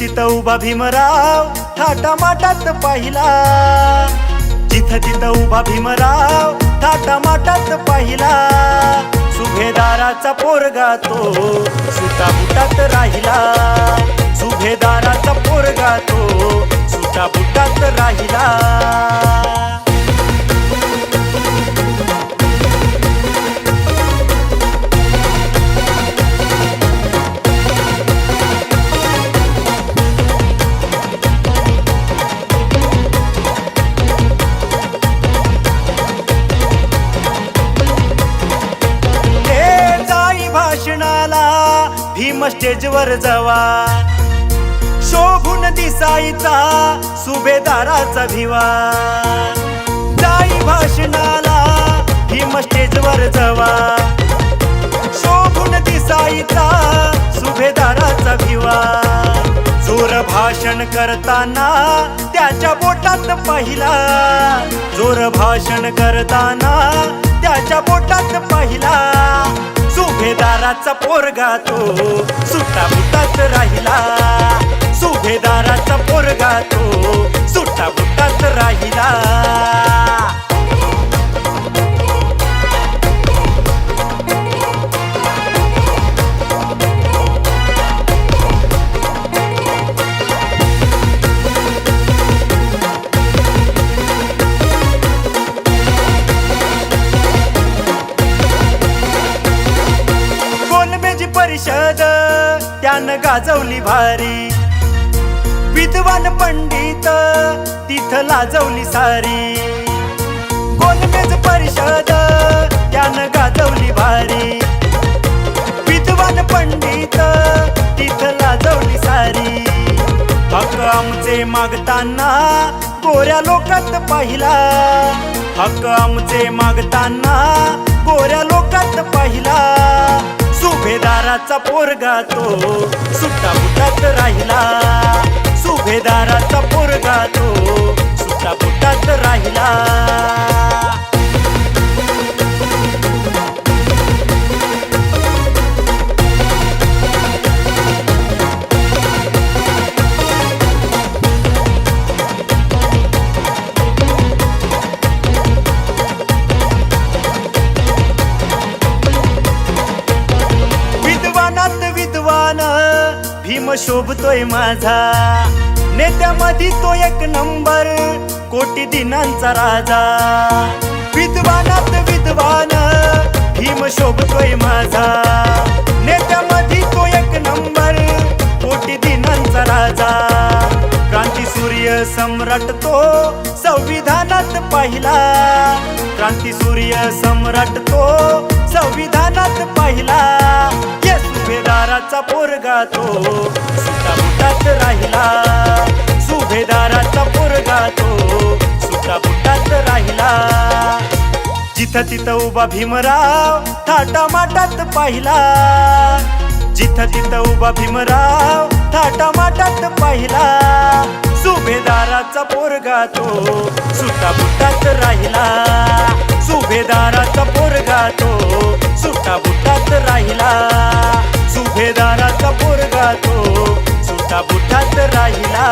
तिथं उभा भीमराव थाटा माटात पाहिला, जिथं तिथं उभा भीमराव थाटा माटात पाहिला। सुभेदाराचा पोरगा तो सुटाबुटात राहिला, सुभेदाराचा पोरगा तो सुटाबुटात राहिला। भीम स्टेजवर जवा शोभून दिसायचा सुभेदाराचा भिवा। जाई भाषणाला भीम स्टेजवर जवा शोभून दिसायचा सुभेदाराचा भिवा। जोर भाषण करताना त्याच्या बोटात पाहिला, जोर भाषण करताना त्याच्या बोटात पाहिला। सुभेदाराचा पोरगा तो सुटाबुटात राहिला, सुभेदाराचा पोरगा तो सुटाबुटात राहिला। परिषद त्यानं गाजवली भारी, विद्वान पंडित तिथं लाजवली सारी। गोलमेज परिषद त्यानं गाजवली भारी, विद्वान पंडित तिथं लाजवली सारी। हक्क आमचे मागताना गोऱ्या लोकात पाहिला, हक्क आमचे मागताना गोऱ्या लोकात पाहिला। सुभेदाराचा पोरगा तो सुटाबुटात राहिला, सुभेदाराचा पोरगा तो सुटाबुटात राहिला। भीम शोभतोय माझा नेत्यामध्ये तो एक नंबर, कोटी दिनांचा राजा। विद्वानात विद्वान भीम शोभतोय माझा नेत्यामध्ये तो एक नंबर, कोटी दिनांचा राजा। क्रांती सूर्य सम्राट तो संविधानात पाहिला, क्रांती सूर्य सम्राट तो संविधानात पाहिला। सुभेदाराचा पोरगा तो सुटाबुटात राहिला, सुभेदाराचा पोरगा तो सुटाबुटात राहिला। जिथं तिथं उभा भीमराव थाटा माटात पाहिला, जिथं तिथं उभा भीमराव थाटा माटात पाहिला। सुभेदाराचा पोरगा तो सुटाबुटात राहिला, सुभेदाराचा पोरगा तो सुटाबुटात राहिला, सुभेदाराचा पोरगा तो सुटाबुटात राहिला।